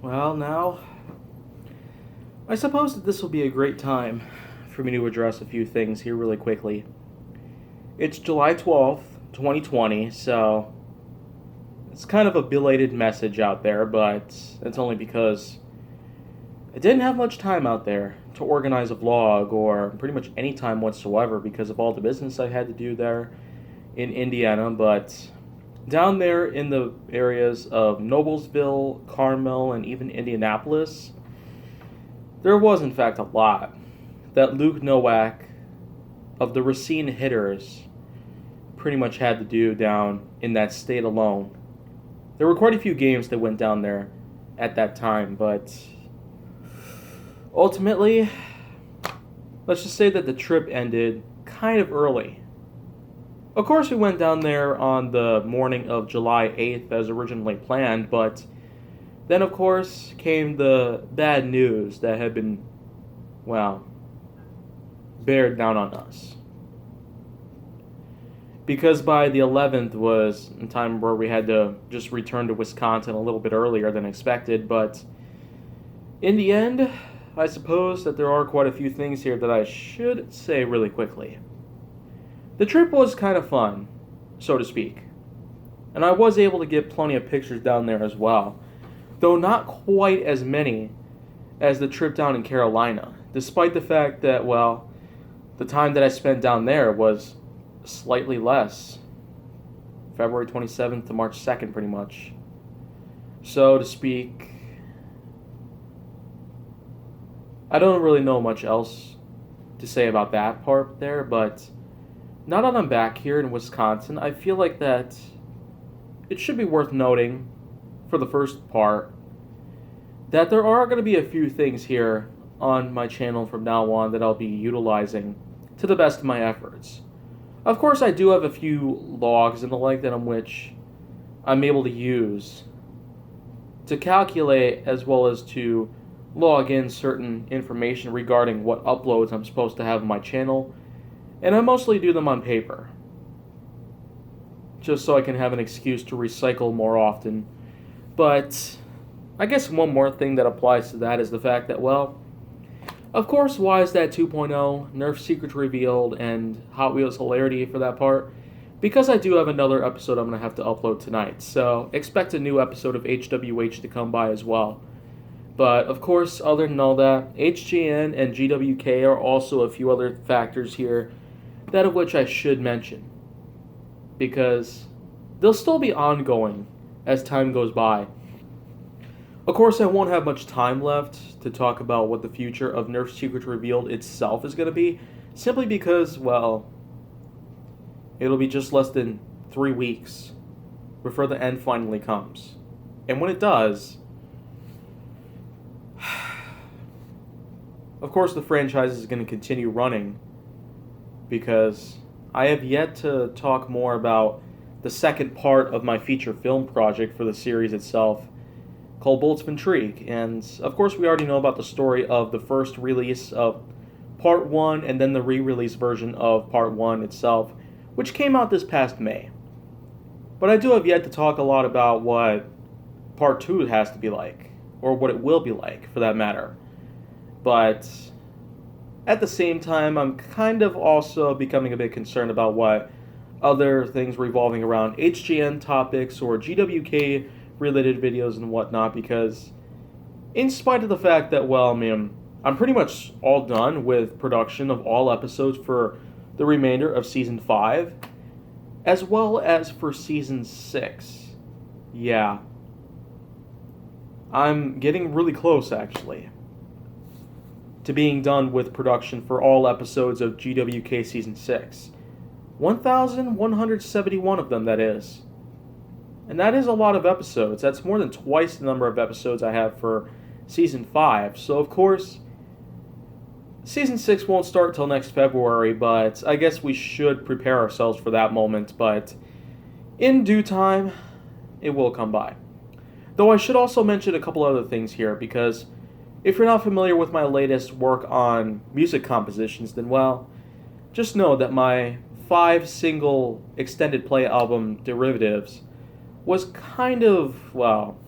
Well, now, I suppose that this will be a great time for me to address a few things here really quickly. It's July 12th, 2020, so it's kind of a belated message out there, but it's only because I didn't have much time out there to organize a vlog or pretty much any time whatsoever because of all the business I had to do there in Indiana, but down there in the areas of Noblesville, Carmel, and even Indianapolis, there was, in fact, a lot that Luke Nowak of the Racine Hitters pretty much had to do down in that state alone. There were quite a few games that went down there at that time, but ultimately, let's just say that the trip ended kind of early. Of course, we went down there on the morning of July 8th as originally planned, but then, of course, came the bad news that had been, well, bared down on us. Because by the 11th was a time where we had to just return to Wisconsin a little bit earlier than expected, but in the end, I suppose that there are quite a few things here that I should say really quickly. The trip was kind of fun, so to speak, and I was able to get plenty of pictures down there as well, though not quite as many as the trip down in Carolina, despite the fact that, well, the time that I spent down there was slightly less. February 27th to March 2nd, pretty much. So to speak, I don't really know much else to say about that part there, but now that I'm back here in Wisconsin, I feel like that it should be worth noting, for the first part, that there are going to be a few things here on my channel from now on that I'll be utilizing to the best of my efforts. Of course, I do have a few logs and the like that in which I'm able to use to calculate as well as to log in certain information regarding what uploads I'm supposed to have on my channel, and I mostly do them on paper, just so I can have an excuse to recycle more often. But I guess one more thing that applies to that is the fact that, well, of course, Why Is That 2.0, Nerf Secrets Revealed, and Hot Wheels Hilarity for that part, because I do have another episode I'm going to have to upload tonight, so expect a new episode of HWH to come by as well. But, of course, other than all that, HGN and GWK are also a few other factors here, that of which I should mention, because they'll still be ongoing as time goes by. Of course, I won't have much time left to talk about what the future of Nerf Secrets Revealed itself is going to be, simply because, well, it'll be just less than 3 weeks before the end finally comes. And when it does, of course the franchise is going to continue running, because I have yet to talk more about the second part of my feature film project for the series itself, called Bullets of Intrigue. And of course we already know about the story of the first release of Part 1 and then the re-release version of Part 1 itself, which came out this past May. But I do have yet to talk a lot about what Part 2 has to be like, or what it will be like, for that matter. But at the same time, I'm kind of also becoming a bit concerned about what other things revolving around HGN topics or GWK related videos and whatnot, because in spite of the fact that, well, I mean, I'm pretty much all done with production of all episodes for the remainder of Season 5, as well as for Season 6. Yeah. I'm getting really close, actually, to being done with production for all episodes of GWK Season 6. 1,171 of them, that is. And that is a lot of episodes. That's more than twice the number of episodes I have for Season 5. So, of course, Season 6 won't start till next February, but I guess we should prepare ourselves for that moment. But in due time, it will come by. Though I should also mention a couple other things here, because if you're not familiar with my latest work on music compositions, then, well, just know that my 5 single extended play album, Derivatives, was kind of, well,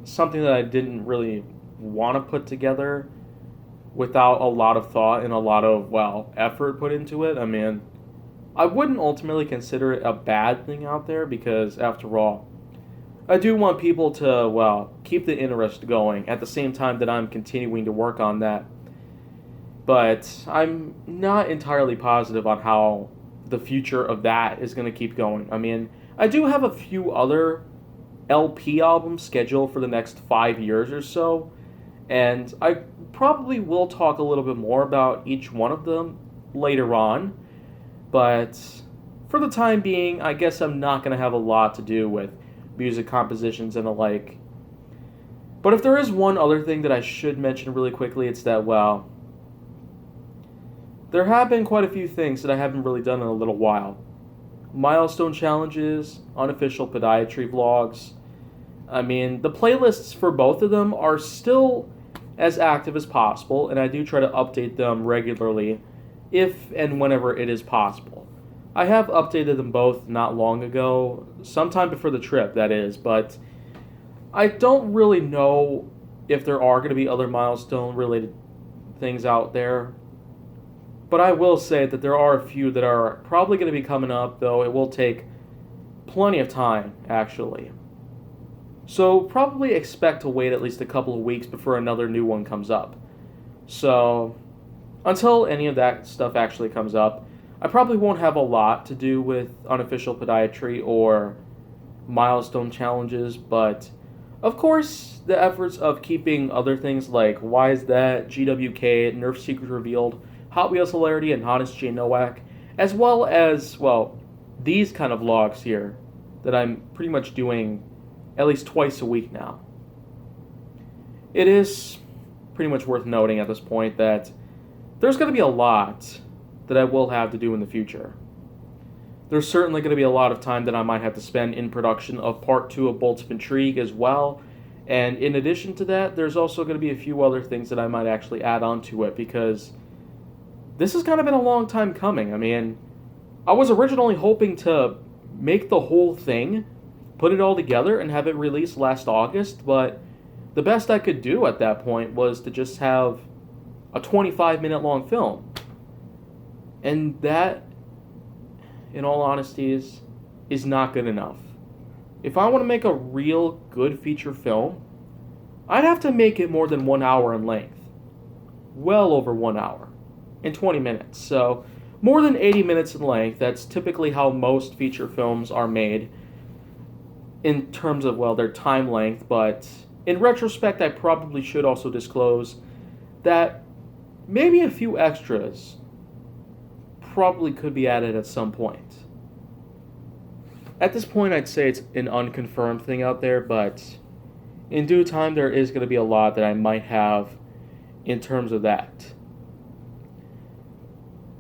something that I didn't really want to put together without a lot of thought and a lot of, well, effort put into it. I mean, I wouldn't ultimately consider it a bad thing out there because, after all, I do want people to, well, keep the interest going at the same time that I'm continuing to work on that. But I'm not entirely positive on how the future of that is going to keep going. I mean, I do have a few other LP albums scheduled for the next 5 years or so, and I probably will talk a little bit more about each one of them later on, but for the time being, I guess I'm not going to have a lot to do with music compositions and the like. But if there is one other thing that I should mention really quickly, it's that, well, there have been quite a few things that I haven't really done in a little while. Milestone challenges, unofficial podiatry vlogs. I mean, the playlists for both of them are still as active as possible, and I do try to update them regularly if and whenever it is possible. I have updated them both not long ago, sometime before the trip, that is, but I don't really know if there are going to be other milestone related things out there. But I will say that there are a few that are probably going to be coming up, though it will take plenty of time, actually. So probably expect to wait at least a couple of weeks before another new one comes up. So until any of that stuff actually comes up, I probably won't have a lot to do with unofficial podiatry or milestone challenges, but of course, the efforts of keeping other things like Why Is That, GWK, Nerf Secret Revealed, Hot Wheels Hilarity, and Honest J. Nowak, as well as, well, these kind of vlogs here that I'm pretty much doing at least twice a week now. It is pretty much worth noting at this point that there's going to be a lot that I will have to do in the future. There's certainly going to be a lot of time that I might have to spend in production of Part 2 of Bolts of Intrigue as well, and in addition to that, there's also going to be a few other things that I might actually add on to it, because this has kind of been a long time coming. I mean, I was originally hoping to make the whole thing, put it all together, and have it released last August, but the best I could do at that point was to just have a 25-minute long film. And that, in all honesty, is not good enough. If I want to make a real good feature film, I'd have to make it more than 1 hour in length. Well over 1 hour. In 20 minutes. So, more than 80 minutes in length. That's typically how most feature films are made in terms of, well, their time length. But in retrospect, I probably should also disclose that maybe a few extras probably could be added at some point. At this point, I'd say it's an unconfirmed thing out there, but in due time, there is going to be a lot that I might have in terms of that.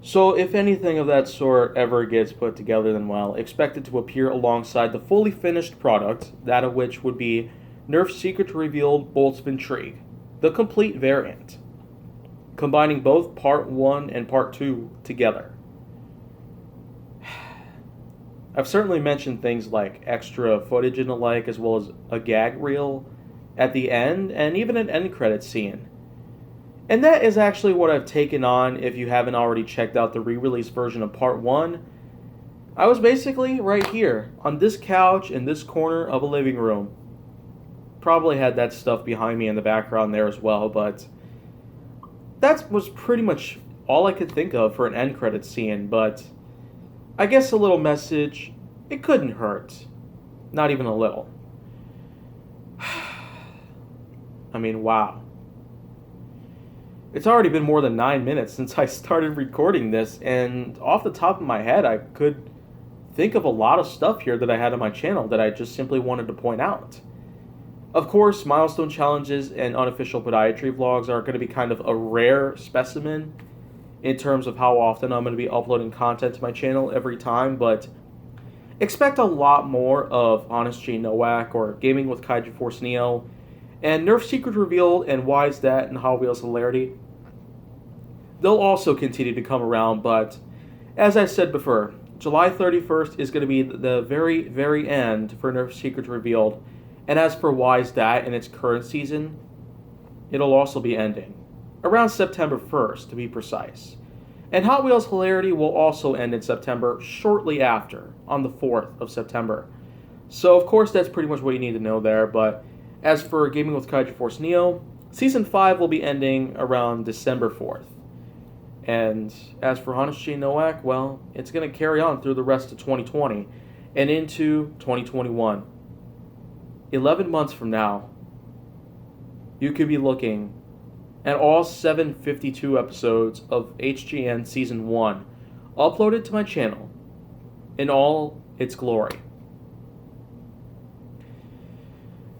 So if anything of that sort ever gets put together, then, well, expect it to appear alongside the fully finished product, that of which would be Nerf Secret Revealed Bolts of Intrigue, the complete variant, combining both Part 1 and Part 2 together. I've certainly mentioned things like extra footage and the like, as well as a gag reel at the end, and even an end credit scene. And that is actually what I've taken on if you haven't already checked out the re-release version of Part 1. I was basically right here, on this couch in this corner of a living room. Probably had that stuff behind me in the background there as well, but that was pretty much all I could think of for an end credit scene, but I guess a little message, it couldn't hurt. Not even a little. I mean, wow. It's already been more than 9 minutes since I started recording this, and off the top of my head, I could think of a lot of stuff here that I had on my channel that I just simply wanted to point out. Of course, milestone challenges and unofficial podiatry vlogs are going to be kind of a rare specimen in terms of how often I'm going to be uploading content to my channel every time, but expect a lot more of Honest J. Nowak or Gaming with Kaiju Force Neo, and Nerf Secret Revealed and Why Is That and Hot Wheels Hilarity. They'll also continue to come around, but as I said before, July 31st is going to be the very, very end for Nerf Secret Revealed, And as for Why Is That in its current season, it'll also be ending. Around September 1st, to be precise. And Hot Wheels Hilarity will also end in September, shortly after, on the 4th of September. So, of course, that's pretty much what you need to know there, but as for Gaming with Kaiju Force Neo, Season 5 will be ending around December 4th. And as for Honest J. Nowak, well, it's going to carry on through the rest of 2020 and into 2021. 11 months from now, you could be looking at all 752 episodes of HGN Season 1 uploaded to my channel in all its glory.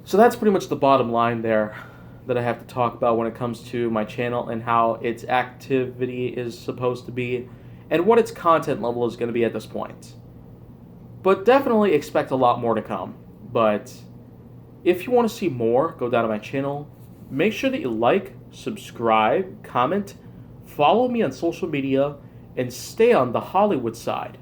So that's pretty much the bottom line there that I have to talk about when it comes to my channel and how its activity is supposed to be and what its content level is going to be at this point. But definitely expect a lot more to come. But if you want to see more, go down to my channel. Make sure that you like, subscribe, comment, follow me on social media, and stay on the Hollywood side